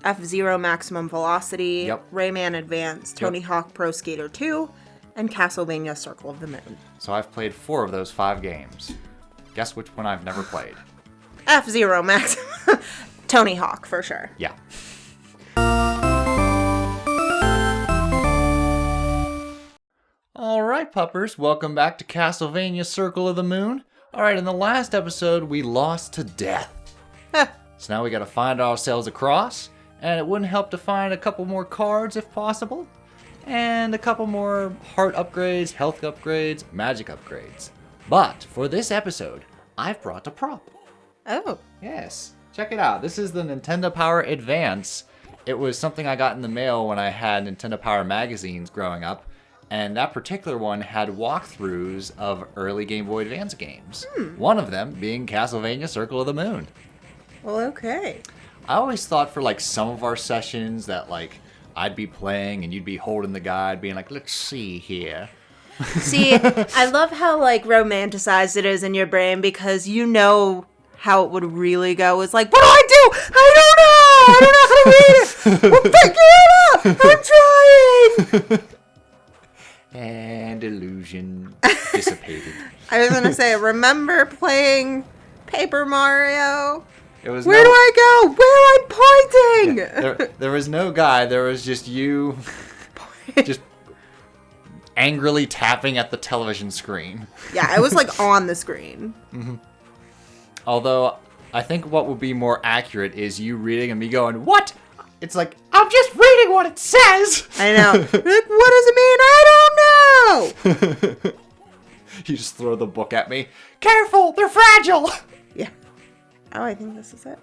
F-Zero Maximum Velocity, Yep. Rayman Advance, Tony Hawk Pro Skater 2, and Castlevania Circle of the Moon. So I've played 4 of those 5 games. Guess which one I've never played? F-Zero Maximum. Tony Hawk, for sure. Yeah. Alright, puppers, welcome back to Castlevania Circle of the Moon. Alright, in the last episode, we lost to death. So now we gotta find ourselves a cross, and it wouldn't help to find a couple more cards if possible, and a couple more heart upgrades, health upgrades, magic upgrades. But for this episode, I've brought a prop. Oh. Yes, check it out. This is the Nintendo Power Advance. It was something I got in the mail when I had Nintendo Power magazines growing up, and that particular one had walkthroughs of early Game Boy Advance games. One of them being Castlevania Circle of the Moon. Well, okay. I always thought for like some of our sessions that like I'd be playing and you'd be holding the guide being like, let's see here. See, I love how like romanticized it is in your brain because you know how it would really go. It's like, what do I do? I don't know how to read it. I'm picking it up. I'm trying. And illusion dissipated. I was gonna say, remember playing Paper Mario? It was Where do I go? Where I'm pointing? There was no guy. There was just you, just angrily tapping at the television screen. Yeah, I was like on the screen. Although I think what would be more accurate is you reading and me going, "What?" It's like I'm just reading what it says. I know. Like, what does it mean? I don't know. You just throw the book at me. Careful, they're fragile. Yeah. Oh, I think this is it.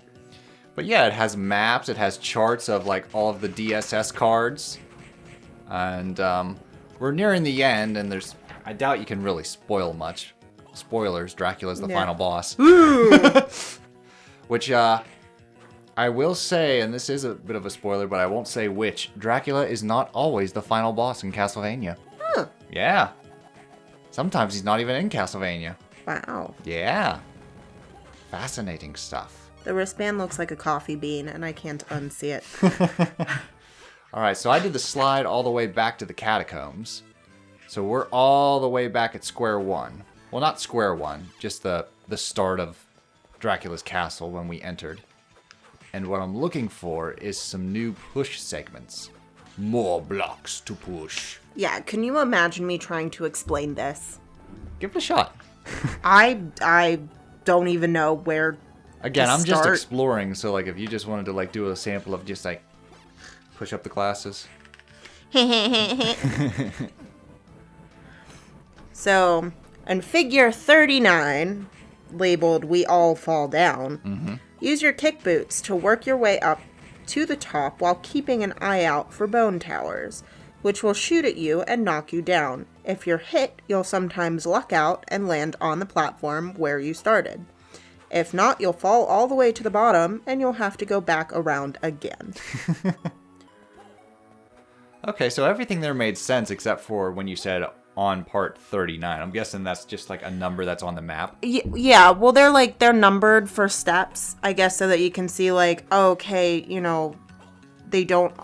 But yeah, it has maps, it has charts of like all of the DSS cards. And we're nearing the end, and I doubt you can really spoil much. Spoilers, Dracula's the final boss. Which I will say, and this is a bit of a spoiler, but I won't say which, Dracula is not always the final boss in Castlevania. Huh. Yeah. Sometimes he's not even in Castlevania. Wow. Yeah. Fascinating stuff. The wristband looks like a coffee bean, and I can't unsee it. Alright, so I did the slide all the way back to the catacombs. So we're all the way back at square one. Well, not square one, just the start of Dracula's castle when we entered. And what I'm looking for is some new push segments. More blocks to push. Yeah, can you imagine me trying to explain this? Give it a shot. I don't even know where Again, to I'm just start. exploring, so like if you just wanted to like do a sample of just like push up the glasses. So, in figure 39, labeled We All Fall Down, use your kick boots to work your way up to the top while keeping an eye out for bone towers, which will shoot at you and knock you down. If you're hit, you'll sometimes luck out and land on the platform where you started. If not, you'll fall all the way to the bottom and you'll have to go back around again. Okay, so everything there made sense except for when you said on part 39. I'm guessing that's just like a number that's on the map. Yeah, well, they're numbered for steps, I guess, so that you can see, like, oh, okay, you know, they don't...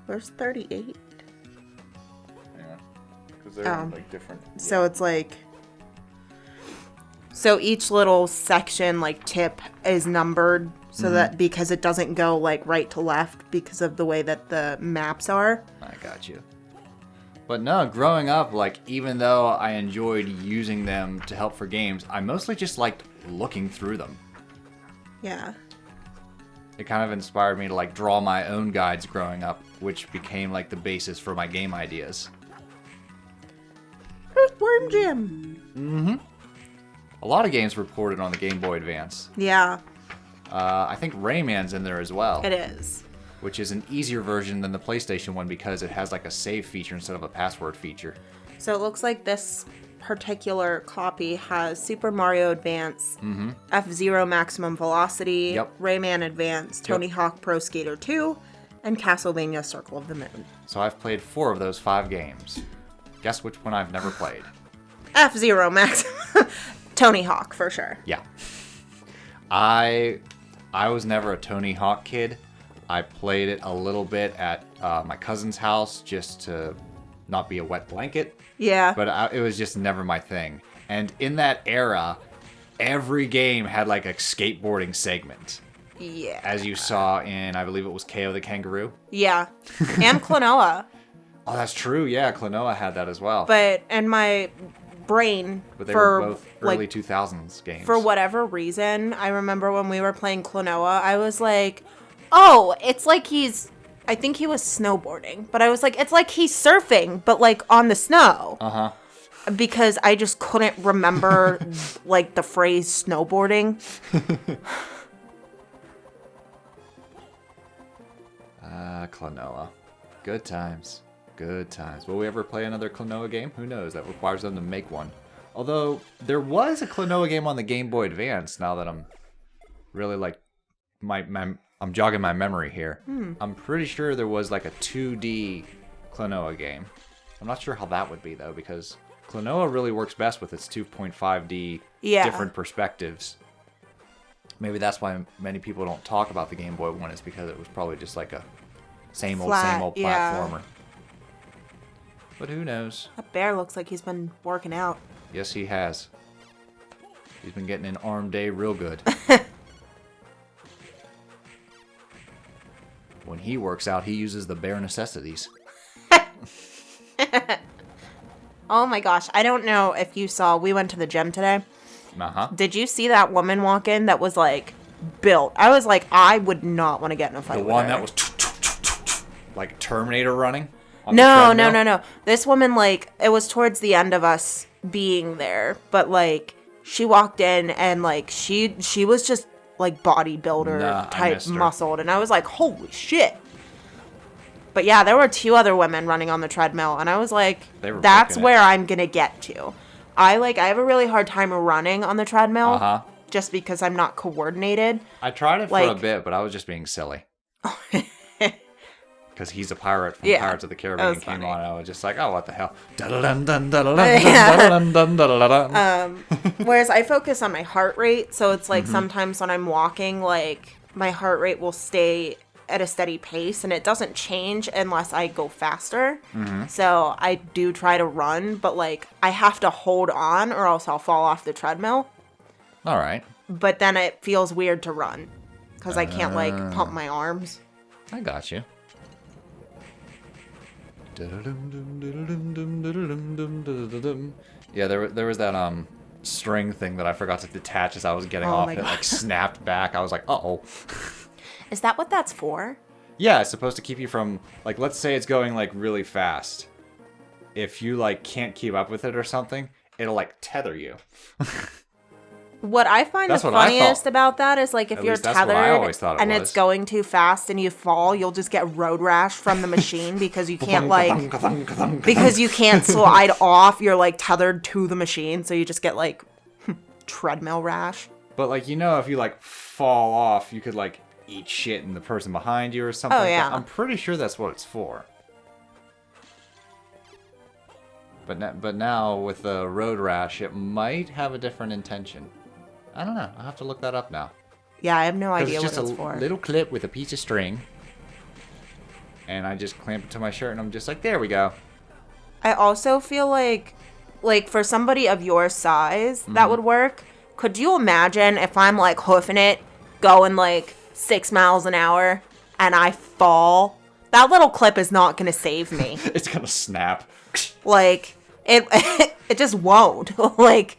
Where's 38? Yeah, because they're like different. So it's like... So each little section, like, tip is numbered so that because it doesn't go, like, right to left because of the way that the maps are. I got you. But no, growing up, like, even though I enjoyed using them to help for games, I mostly just liked looking through them. Yeah. It kind of inspired me to, like, draw my own guides growing up, which became, like, the basis for my game ideas. Earthworm Jim. A lot of games were ported on the Game Boy Advance. Yeah, I think Rayman's in there as well. it is. Which is an easier version than the PlayStation one because it has, like, a save feature instead of a password feature. So it looks like this particular copy has Super Mario Advance, F-Zero Maximum Velocity, Yep. Rayman Advance, Tony Hawk Pro Skater 2, and Castlevania Circle of the Moon. So I've played 4 of those 5 games. Guess which one I've never played? F-Zero Maximum. Tony Hawk, for sure. Yeah. I was never a Tony Hawk kid. I played it a little bit at my cousin's house just to not be a wet blanket. Yeah. But it was just never my thing. And in that era, every game had like a skateboarding segment. Yeah. As you saw in, I believe it was KO the Kangaroo. Yeah. And Klonoa. Oh, that's true. Yeah, Klonoa had that as well. But in my brain, But they were both early 2000s games. For whatever reason, I remember when we were playing Klonoa, I was like, oh, it's like I think he was snowboarding, but I was like, it's like he's surfing, but like on the snow. Uh-huh. Because I just couldn't remember like the phrase snowboarding. Klonoa. Good times. Good times. Will we ever play another Klonoa game? Who knows? That requires them to make one. Although, there was a Klonoa game on the Game Boy Advance, now that I'm really like, I'm jogging my memory here. I'm pretty sure there was like a 2D Klonoa game. I'm not sure how that would be though, because Klonoa really works best with its 2.5D different perspectives. Maybe that's why many people don't talk about the Game Boy one, is because it was probably just like a same old platformer. But who knows? That bear looks like he's been working out. Yes, he has. He's been getting an arm day real good. When he works out, he uses the bare necessities. Oh my gosh. I don't know if you saw, we went to the gym today. Uh-huh. Did you see that woman walk in that was like built? I was like, I would not want to get in a fight with her. The one that was like Terminator running? No. This woman, like, it was towards the end of us being there, but like she walked in and like she was just like bodybuilder type muscled, and I was like, holy shit. But yeah, there were 2 other women running on the treadmill, and I was like, that's where I'm gonna get to. I have a really hard time running on the treadmill, just because I'm not coordinated. I tried it for a bit, but I was just being silly. Because he's a pirate from Pirates of the Caribbean came on, and I was just like, oh, what the hell? Whereas I focus on my heart rate, so it's like sometimes when I'm walking, like my heart rate will stay at a steady pace, and it doesn't change unless I go faster. So I do try to run, but like I have to hold on or else I'll fall off the treadmill. All right. But then it feels weird to run because I can't like pump my arms. I got you. Yeah, there was that string thing that I forgot to detach as I was getting off. It like snapped back. I was like, uh-oh. Is that what that's for? Yeah, it's supposed to keep you from, like, let's say it's going like really fast. If you like can't keep up with it or something, it'll like tether you. What I find the funniest about that is, like, if you're tethered and it's going too fast and you fall, you'll just get road rash from the machine because you can't, like, because you can't slide off. You're, like, tethered to the machine, so you just get, like, treadmill rash. But, like, you know, if you, like, fall off, you could, like, eat shit in the person behind you or something. Oh, yeah. I'm pretty sure that's what it's for. But now, with the road rash, it might have a different intention. I don't know. I'll have to look that up now. Yeah, I have no idea what it's for. It's just a little clip with a piece of string. And I just clamp it to my shirt and I'm just like, there we go. I also feel like for somebody of your size, that would work. Could you imagine if I'm like hoofing it, going like 6 miles an hour, and I fall? That little clip is not going to save me. It's going to snap. Like, it just won't. Like...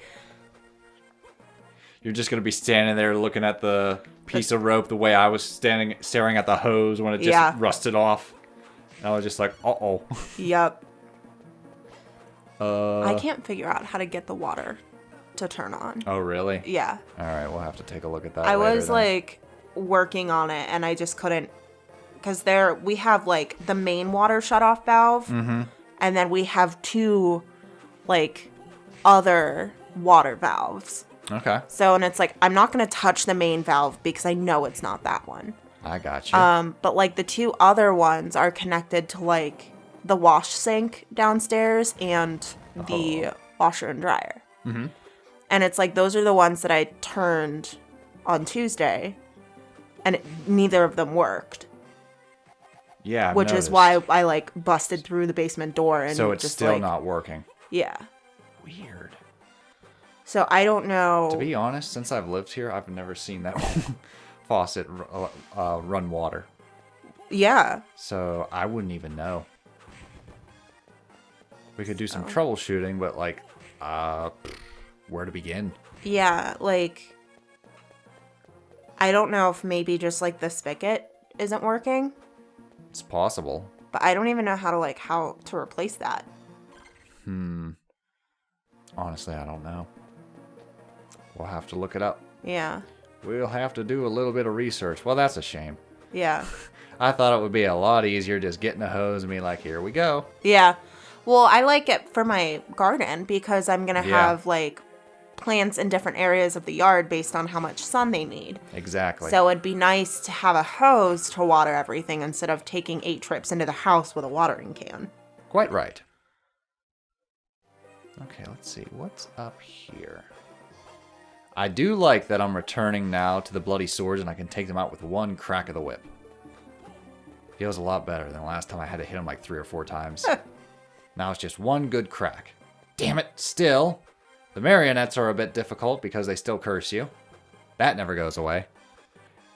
You're just going to be standing there looking at the piece of rope the way I was staring at the hose when it just rusted off. And I was just like, uh-oh. Yep. I can't figure out how to get the water to turn on. Oh, really? Yeah. All right, we'll have to take a look at that I later, was, like, working on it, and I just couldn't... Because we have, like, the main water shutoff valve, and then we have 2, like, other water valves. Okay. So, and it's like, I'm not going to touch the main valve because I know it's not that one. I got you. But, like, the 2 other ones are connected to, like, the wash sink downstairs and the washer and dryer. Mm-hmm. And it's like, those are the ones that I turned on Tuesday, and neither of them worked. Yeah, I've which noticed. is why I like busted through the basement door and So it's just still like, not working. Yeah. Weird. So I don't know. To be honest, since I've lived here, I've never seen that faucet run water. Yeah. So I wouldn't even know. We could do some troubleshooting, but like, where to begin? Yeah, like, I don't know if maybe just like the spigot isn't working, It's possible. but I don't even know how to replace that. Honestly, I don't know. We'll have to look it up. Yeah. We'll have to do a little bit of research. Well, that's a shame. Yeah. I thought it would be a lot easier just getting a hose and be like, here we go. Yeah. Well, I like it for my garden because I'm going to Yeah. have like plants in different areas of the yard based on how much sun they need. Exactly. So it'd be nice to have a hose to water everything instead of taking 8 trips into the house with a watering can. Quite right. Okay, let's see. What's up here? I do like that I'm returning now to the bloody swords and I can take them out with one crack of the whip. Feels a lot better than the last time I had to hit them like 3 or 4 times. Now it's just one good crack. Damn it, still. The marionettes are a bit difficult because they still curse you. That never goes away.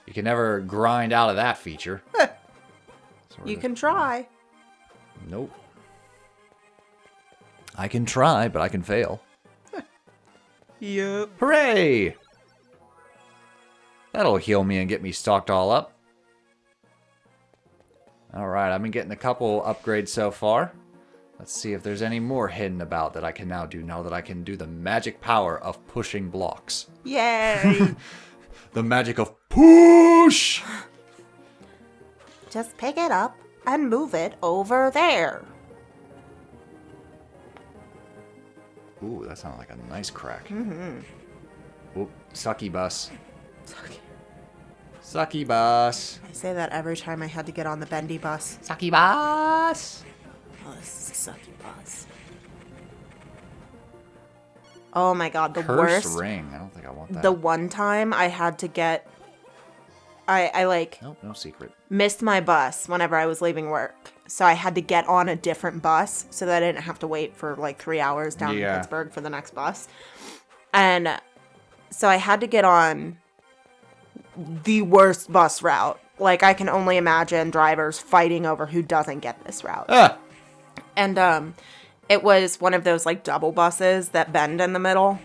You can never grind out of that feature. You can try. Nope. I can try, but I can fail. Yep. Hooray! That'll heal me and get me stocked all up. Alright, I've been getting a couple upgrades so far. Let's see if there's any more hidden about that I can now do, now that I can do the magic power of pushing blocks. Yay! The magic of push! Just pick it up and move it over there. Ooh, that sounded like a nice crack. Mm-hmm. Oop, sucky bus. Sucky bus. I say that every time I had to get on the bendy bus. Sucky bus. Oh, this is a sucky bus. Oh my god, the Cursed worst. ring. I don't think I want that. The one time I had to get... I like... Nope, no secret. missed my bus whenever I was leaving work. So I had to get on a different bus so that I didn't have to wait for like 3 hours down in Pittsburgh for the next bus. And so I had to get on the worst bus route. Like, I can only imagine drivers fighting over who doesn't get this route. Ah! And it was one of those like double buses that bend in the middle.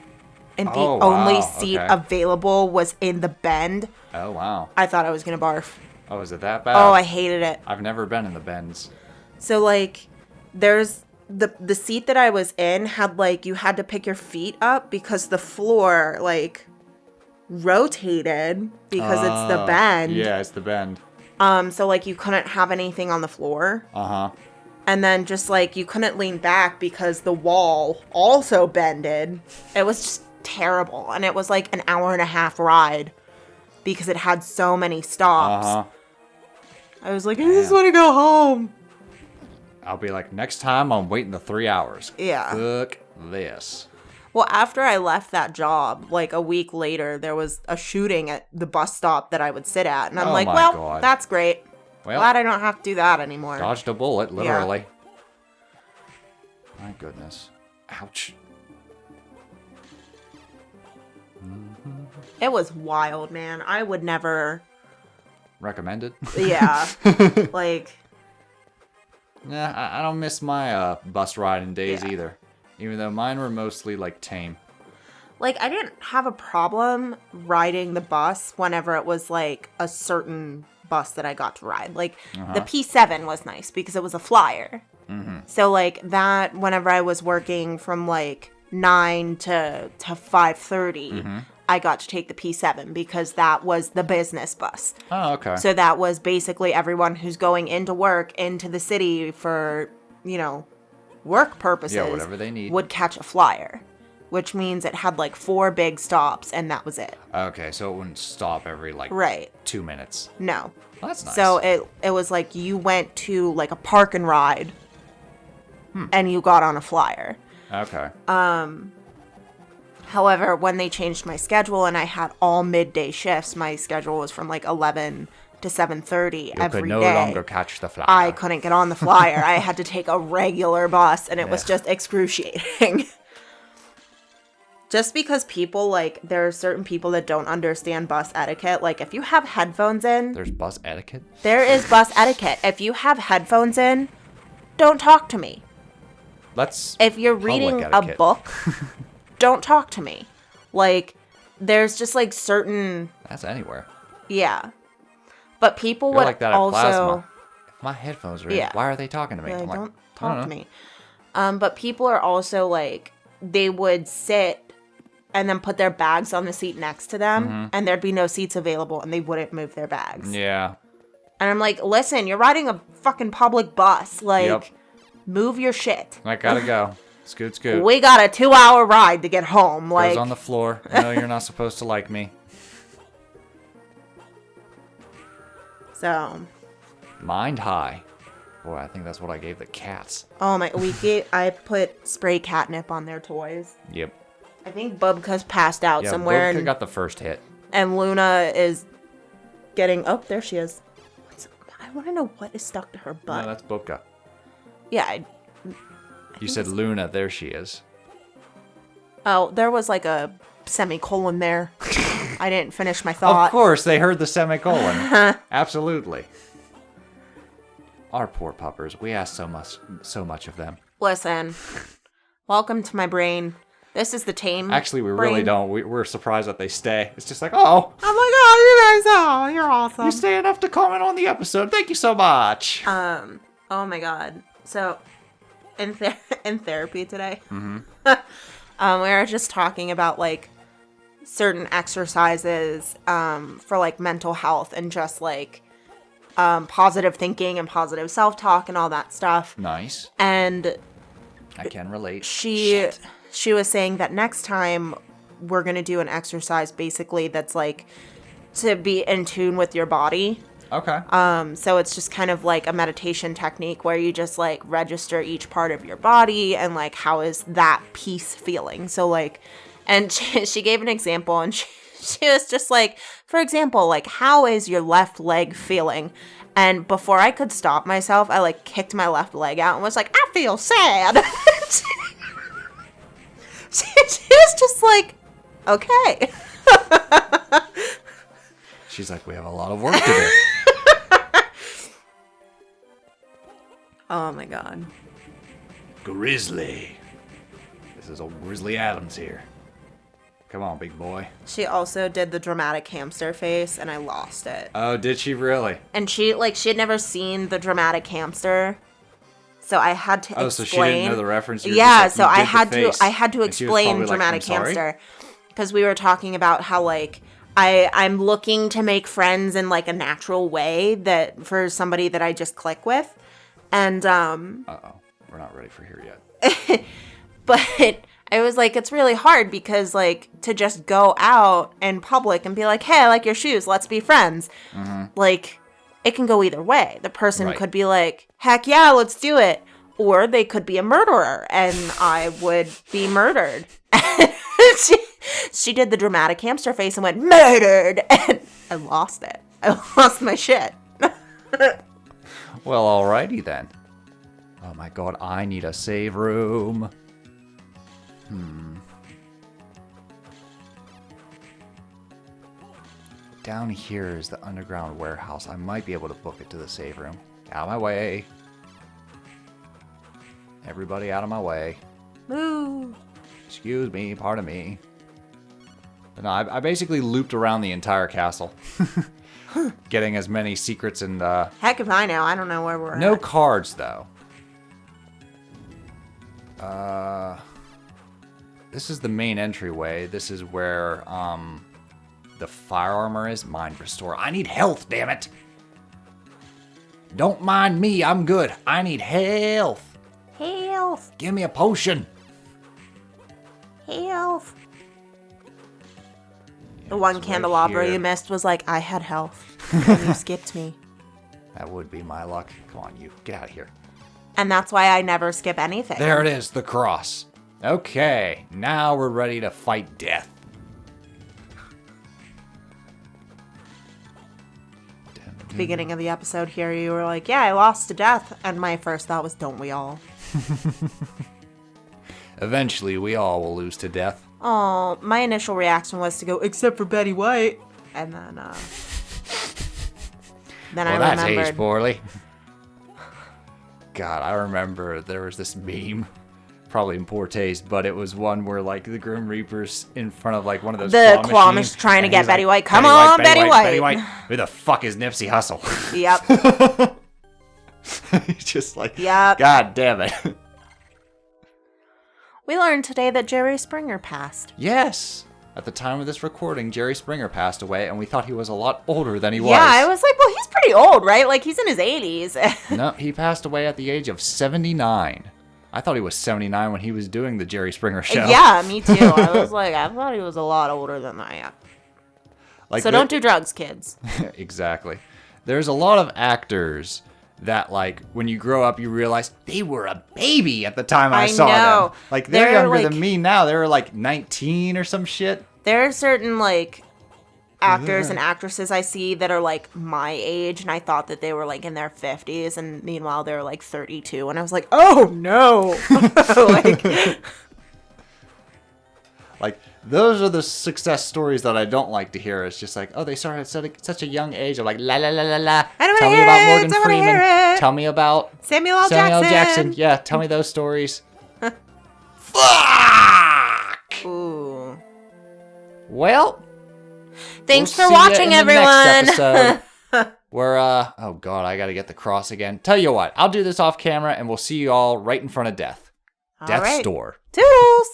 And the Oh, wow. only seat Okay. available was in the bend. Oh, wow. I thought I was going to barf. Oh, is it that bad? Oh, I hated it. I've never been in the bends. So, like, there's the seat that I was in had, like, you had to pick your feet up because the floor, like, rotated because it's the bend. Yeah, it's the bend. So, like, you couldn't have anything on the floor. Uh-huh. And then just, like, you couldn't lean back because the wall also bended. It was just terrible. And it was, like, an hour and a half ride because it had so many stops. Uh-huh. I was like, I just want to go home. I'll be like, next time I'm waiting the 3 hours. Yeah. Fuck this. Well, after I left that job, like a week later, there was a shooting at the bus stop that I would sit at. And I'm Oh like, my well, God. that's great. Well, Glad I don't have to do that anymore. dodged a bullet, literally. My goodness. Ouch. It was wild, man. I would never, Recommended? yeah, like, Nah, I don't miss my bus riding days Yeah. either. Even though mine were mostly, like, tame. I didn't have a problem riding the bus whenever it was, like, a certain bus that I got to ride. Like, the P7 was nice because it was a flyer. So, like, that, whenever I was working from, like, 9 to 5:30, I got to take the P7 because that was the business bus. Oh, okay. So that was basically everyone who's going into work, into the city for, you know, work purposes. Yeah, whatever they need. Would catch a flyer, which means it had like 4 big stops and that was it. Okay, so it wouldn't stop every, like, Right. 2 minutes. No. Well, that's nice. So it was like you went to like a park and ride and you got on a flyer. Okay. However, when they changed my schedule and I had all midday shifts, my schedule was from like 11 to 7:30 every could no day. longer catch the flyer. I couldn't get on the flyer. I had to take a regular bus, and it was Yeah. just excruciating. Just because people, like, there are certain people that don't understand bus etiquette. Like, if you have headphones in... There's bus etiquette? There is bus etiquette. If you have headphones in, don't talk to me. If you're reading a book, don't talk to me. Like, there's just, like, certain... That's anywhere. Yeah. But people You're would like that also... at Plasma. If my headphones are in, Yeah. why are they talking to me? Like, I'm like, don't I don't talk to know. me. But people are also, like, they would sit and then put their bags on the seat next to them, and there'd be no seats available, and they wouldn't move their bags. Yeah. And I'm like, listen, you're riding a fucking public bus. Like, Yep. move your shit. I gotta go. Scoot, scoot. We got a 2-hour ride to get home. Like, Goes on the floor. No, you're not supposed to like me. so... Mind high. Boy, I think that's what I gave the cats. Oh my, I put spray catnip on their toys. Yep. I think Bubka's passed out Yeah, somewhere. Bubka got the first hit. And Luna is getting... Oh, there she is. I want to know what is stuck to her butt. No, that's Bubka. Yeah. You said Luna, there she is. Oh, there was like a semicolon there. I didn't finish my thought. Of course, they heard the semicolon. Absolutely. Our poor puppers. We ask so much of them. Listen, welcome to my brain. This is the tame. Actually, we brain. really don't. We're surprised that they stay. It's just like, oh. I'm like, oh, you guys, oh, you're awesome. You stay enough to comment on the episode. Thank you so much. Oh my god. So, in therapy today, we were just talking about like certain exercises for like mental health and just like positive thinking and positive self-talk and all that stuff. Nice. And I can relate. She was saying that next time we're going to do an exercise basically that's like to be in tune with your body. Okay. So it's just kind of like a meditation technique where you just like register each part of your body and like how is that piece feeling. So like, and she gave an example and she was just like, for example, like how is your left leg feeling? And before I could stop myself, I like kicked my left leg out and was like, I feel sad. She was just like, okay. She's like, we have a lot of work to do. Oh my god. Grizzly. This is old Grizzly Adams here. Come on, big boy. She also did the dramatic hamster face, and I lost it. Oh, did she really? And she had never seen the dramatic hamster, so I had to explain. Oh, so she didn't know the reference? Yeah, just so like, I had to And she was probably explain like, dramatic "I'm sorry?" hamster, because we were talking about how like I'm looking to make friends in like a natural way that for somebody that I just click with, and Uh-oh. We're not ready for here yet. but I was like, it's really hard because, like, to just go out in public and be like, hey, I like your shoes, let's be friends. Like, it can go either way. The person Right. could be like, heck yeah, let's do it. Or they could be a murderer, and I would be murdered. She did the dramatic hamster face and went, murdered! And I lost it. I lost my shit. Well, alrighty then. Oh my god, I need a save room. Down here is the underground warehouse. I might be able to book it to the save room. Out of my way. Everybody out of my way. Moo. Excuse me, pardon me. But no, I basically looped around the entire castle. Getting as many secrets and, Heck if I know. I don't know where we're no at. cards, though. This is the main entryway. This is where, the fire armor is. Mind restore. I need health, damn it! Don't mind me, I'm good. I need health. Health. Give me a potion. Health. The Yeah, one it's right candelabra here. you missed was like, I had health. And you skipped me. That would be my luck. Come on, you. Get out of here. And that's why I never skip anything. There it is, the cross. Okay, now we're ready to fight death. beginning of the episode here, you were like, yeah, I lost to death. And my first thought was, don't we all? Eventually, we all will lose to death. Oh, my initial reaction was to go, except for Betty White. And then I remembered. That's aged poorly. God, I remember there was this meme, probably in poor taste, but it was one where like the Grim Reaper's in front of like one of those claw machines trying to get Betty White. Come on, Betty White. Betty White. Who the fuck is Nipsey Hussle? Yep. He's just like, yep. God damn it. We learned today that Jerry Springer passed. Yes. At the time of this recording, Jerry Springer passed away, and we thought he was a lot older than he was. Yeah, I was like, well, he's pretty old, right? Like, he's in his 80s. No, he passed away at the age of 79. I thought he was 79 when he was doing the Jerry Springer show. Yeah, me too. I was like, I thought he was a lot older than that. Like, so don't do drugs, kids. Exactly. There's a lot of actors that, like, when you grow up, you realize they were a baby at the time I saw them. Like, they're younger than me now. They were, like, 19 or some shit. There are certain, like, actors and actresses I see that are, like, my age, and I thought that they were, like, in their 50s, and meanwhile, they're, like, 32, and I was like, oh, no! Like, those are the success stories that I don't like to hear. It's just like, oh, they started at such a young age. I'm like, la la la la la. Tell me about Morgan Freeman. Tell me about Samuel L. Jackson. Yeah, tell me those stories. Fuck! Ooh. Well, thanks for watching, everyone. Next episode, where, oh god, I gotta get the cross again. Tell you what, I'll do this off camera, and we'll see you all right in front of death. Death's door. Toodles!